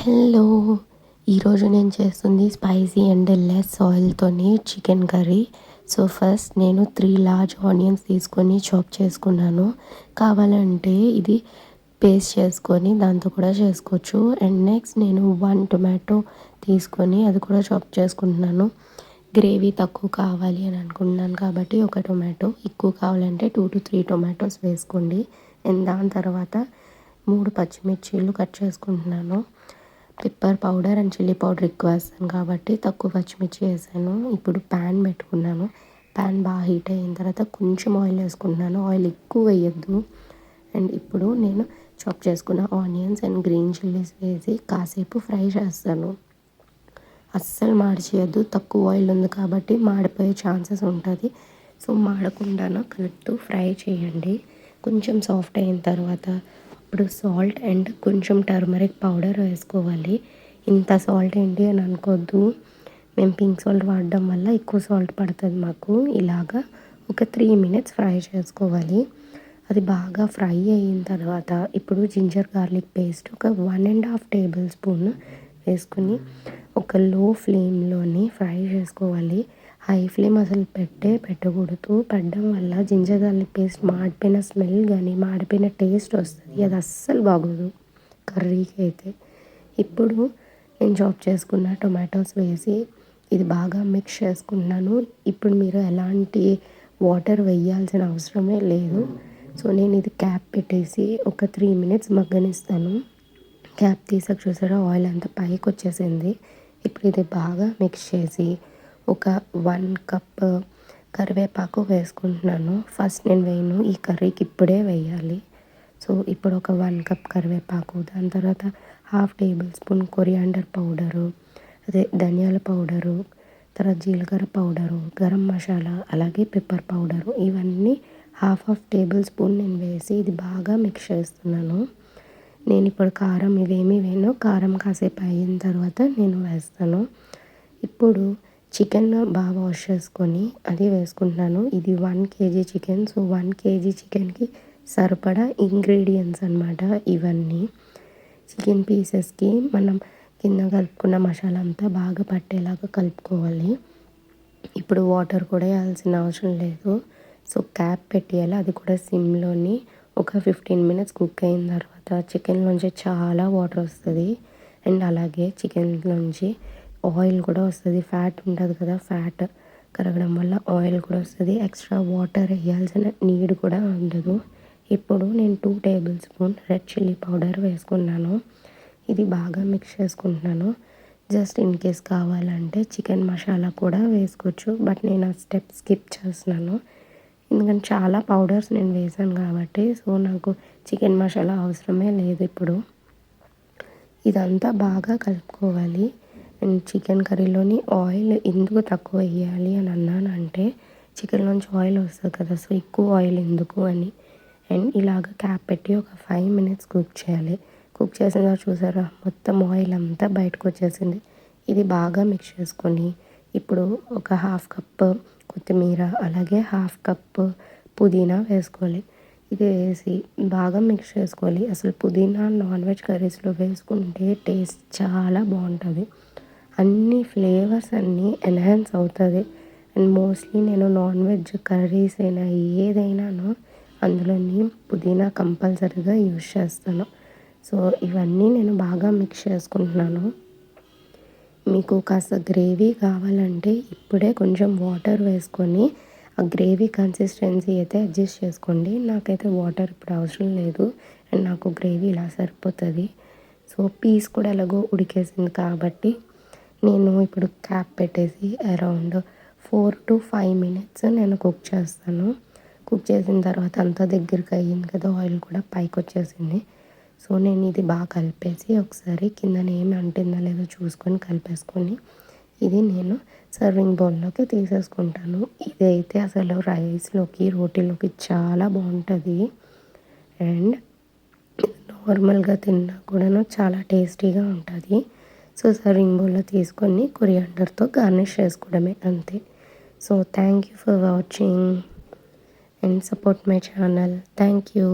Hello! ఈరోజు నేను చేస్తుంది స్పైసీ అండ్ లెస్ ఆయిల్‌తోని చికెన్ కర్రీ. సో, ఫస్ట్ నేను 3 లార్జ్ ఆనియన్స్ తీసుకొని చాప్ చేసుకున్నాను. కావాలంటే ఇది పేస్ట్ చేసుకొని దాంతో కూడా చేసుకోవచ్చు. అండ్ నెక్స్ట్ నేను 1 టొమాటో తీసుకొని అది కూడా చాప్ చేసుకుంటున్నాను. గ్రేవీ తక్కువ కావాలి అని అనుకుంటున్నాను కాబట్టి ఒక టొమాటో, ఎక్కువ కావాలంటే 2-3 టొమాటోస్ వేసుకోండి. అండ్ దాని తర్వాత 3 పచ్చిమిర్చీలు కట్ చేసుకుంటున్నాను. Pepper powder and chilli powder ఎక్కువ వేస్తాను కాబట్టి తక్కువ పచ్చిమిర్చి వేసాను. ఇప్పుడు ప్యాన్ పెట్టుకున్నాను. ప్యాన్ బాగా హీట్ అయిన తర్వాత కొంచెం ఆయిల్ వేసుకుంటున్నాను. ఆయిల్ ఎక్కువ వేయొద్దు. అండ్ ఇప్పుడు నేను చాప్ చేసుకున్న ఆనియన్స్ అండ్ గ్రీన్ చిల్లీస్ వేసి కాసేపు ఫ్రై చేస్తాను. అస్సలు మాడిచేయద్దు, తక్కువ ఆయిల్ ఉంది కాబట్టి మాడిపోయే ఛాన్సెస్ ఉంటుంది. సో మాడకుండా కలుపుతూ ఫ్రై చేయండి. కొంచెం సాఫ్ట్ అయిన తర్వాత ఇప్పుడు సాల్ట్ అండ్ కొంచెం టర్మరిక్ పౌడర్ వేసుకోవాలి. ఇంత సాల్ట్ ఏంటి అని అనుకోవద్దు, మేము పింక్ సాల్ట్ వాడడం వల్ల ఎక్కువ సాల్ట్ పడుతుంది మాకు. ఇలాగా ఒక 3 మినిట్స్ ఫ్రై చేసుకోవాలి. అది బాగా ఫ్రై అయిన తర్వాత ఇప్పుడు జింజర్ గార్లిక్ పేస్ట్ ఒక 1.5 టేబుల్ స్పూన్ వేసుకుని ఒక లో ఫ్లేమ్లోని ఫ్రై చేసుకోవాలి. హై ఫ్లేమ్ అసలు పెట్టకూడదు. పెట్టడం వల్ల జింజర్ గార్లిక్ పేస్ట్ మాడిపోయిన స్మెల్ కానీ మాడిపోయిన టేస్ట్ వస్తుంది. అది అస్సలు బాగోదు కర్రీకి అయితే. ఇప్పుడు నేను చాప్ చేసుకున్న టొమాటోస్ వేసి ఇది బాగా మిక్స్ చేసుకుంటున్నాను. ఇప్పుడు మీరు ఎలాంటి వాటర్ వేయాల్సిన అవసరమే లేదు. సో నేను ఇది క్యాప్ పెట్టేసి ఒక 3 మినిట్స్ మగ్గనిస్తాను. క్యాప్ తీసాక చూసారా ఆయిల్ అంతా పైకి వచ్చేసింది. ఇప్పుడు ఇది బాగా మిక్స్ చేసి ఒక 1 కప్ కరివేపాకు వేసుకుంటున్నాను. ఫస్ట్ నేను వేయను, ఈ కర్రీకి ఇప్పుడే వేయాలి. సో ఇప్పుడు ఒక 1 కప్ కరివేపాకు, దాని తర్వాత 1/2 టేబుల్ స్పూన్ కొరియాండర్ పౌడరు, అదే ధనియాల పౌడరు, తర్వాత జీలకర్ర పౌడరు, గరం మసాలా, అలాగే పెప్పర్ పౌడరు, ఇవన్నీ 1/2 టేబుల్ స్పూన్ నేను వేసి ఇది బాగా మిక్స్ చేస్తున్నాను. నేను ఇప్పుడు కారం ఇవేమీ వేయను, కారం కాసేపు అయిన తర్వాత నేను వేస్తాను. ఇప్పుడు చికెన్ బాగా వాష్ చేసుకొని అది వేసుకుంటున్నాను. ఇది 1 కేజీ చికెన్. సో 1 కేజీ చికెన్కి సరిపడా ఇంగ్రీడియంట్స్ అనమాట ఇవన్నీ. చికెన్ పీసెస్కి మనం కింద కలుపుకున్న మసాలా అంతా బాగా పట్టేలాగా కలుపుకోవాలి. ఇప్పుడు వాటర్ కూడా వేయాల్సిన అవసరం లేదు. సో క్యాప్ పెట్టేయాలి, అది కూడా సిమ్లోని. ఒక 15 మినిట్స్ కుక్ అయిన తర్వాత చికెన్లోంచి చాలా వాటర్ వస్తుంది. అండ్ అలాగే చికెన్లోంచి ఆయిల్ కూడా వస్తుంది. ఫ్యాట్ ఉంటుంది కదా, ఫ్యాట్ కరగడం వల్ల ఆయిల్ కూడా వస్తుంది. ఎక్స్ట్రా వాటర్ వేయాల్సిన నీడ్ కూడా ఉండదు. ఇప్పుడు నేను 2 table spoon red chilli powder వేసుకున్నాను. ఇది బాగా మిక్స్ చేసుకుంటున్నాను. జస్ట్ ఇన్ కేస్ కావాలంటే చికెన్ మసాలా కూడా వేసుకోవచ్చు, బట్ నేను ఆ స్టెప్ స్కిప్ చేస్తున్నాను. ఎందుకంటే చాలా పౌడర్స్ నేను వేసాను కాబట్టి. సో నాకు చికెన్ మసాలా అవసరమే లేదు ఇప్పుడు. ఇదంతా బాగా కలుపుకోవాలి. అండ్ చికెన్ కర్రీలోని ఆయిల్ ఎందుకు తక్కువ వేయాలి అని అన్నానంటే చికెన్లోంచి ఆయిల్ వస్తుంది కదా, సో ఎక్కువ ఆయిల్ ఎందుకు అని. అండ్ ఇలాగ క్యాప్ పెట్టి ఒక 5 మినిట్స్ కుక్ చేయాలి. కుక్ చేసిన చూసారా మొత్తం ఆయిల్ అంతా బయటకు వచ్చేసింది. ఇది బాగా మిక్స్ చేసుకొని ఇప్పుడు ఒక 1/2 కప్ కొత్తిమీర, అలాగే 1/2 కప్ పుదీనా వేసుకోవాలి. ఇది వేసి బాగా మిక్స్ చేసుకోవాలి. అసలు పుదీనా నాన్ వెజ్ కర్రీస్లో వేసుకుంటే టేస్ట్ చాలా బాగుంటుంది. అన్ని ఫ్లేవర్స్ అన్నీ ఎన్హాన్స్ అవుతుంది. అండ్ మోస్ట్లీ నేను నాన్ వెజ్ కర్రీస్ అయినా ఏదైనాను అందులోని పుదీనా కంపల్సరీగా యూజ్ చేస్తాను. సో ఇవన్నీ నేను బాగా మిక్స్ చేసుకుంటున్నాను. మీకు కాస్త గ్రేవీ కావాలంటే ఇప్పుడే కొంచెం వాటర్ వేసుకొని ఆ గ్రేవీ కన్సిస్టెన్సీ అయితే అడ్జస్ట్ చేసుకోండి. నాకైతే వాటర్ ఇప్పుడు అవసరం లేదు అండ్ నాకు గ్రేవీ ఇలా సరిపోతుంది. సో పీస్ కూడా ఎలాగో ఉడికేసింది కాబట్టి నేను ఇప్పుడు క్యాప్ పెట్టేసి అరౌండ్ 4-5 మినిట్స్ నేను కుక్ చేస్తాను. కుక్ చేసిన తర్వాత అంతా దగ్గరికి అయ్యింది కదా, ఆయిల్ కూడా పైకి వచ్చేసింది. సో నేను ఇది బాగా కలిపేసి ఒకసారి కిందన ఏమి అంటిందో లేదో చూసుకొని కలిపేసుకొని ఇది నేను సర్వింగ్ బౌల్లోకి తీసేసుకుంటాను. ఇదైతే అసలు రైస్లోకి రోటీలోకి చాలా బాగుంటుంది. అండ్ నార్మల్గా తిన్నా కూడాను చాలా టేస్టీగా ఉంటుంది. సో సర్వింగ్ బౌల్లో తీసుకొని కొరియాండర్తో గార్నిష్ చేసుకోవడమే, అంతే. So thank you for watching and support my channel. Thank you.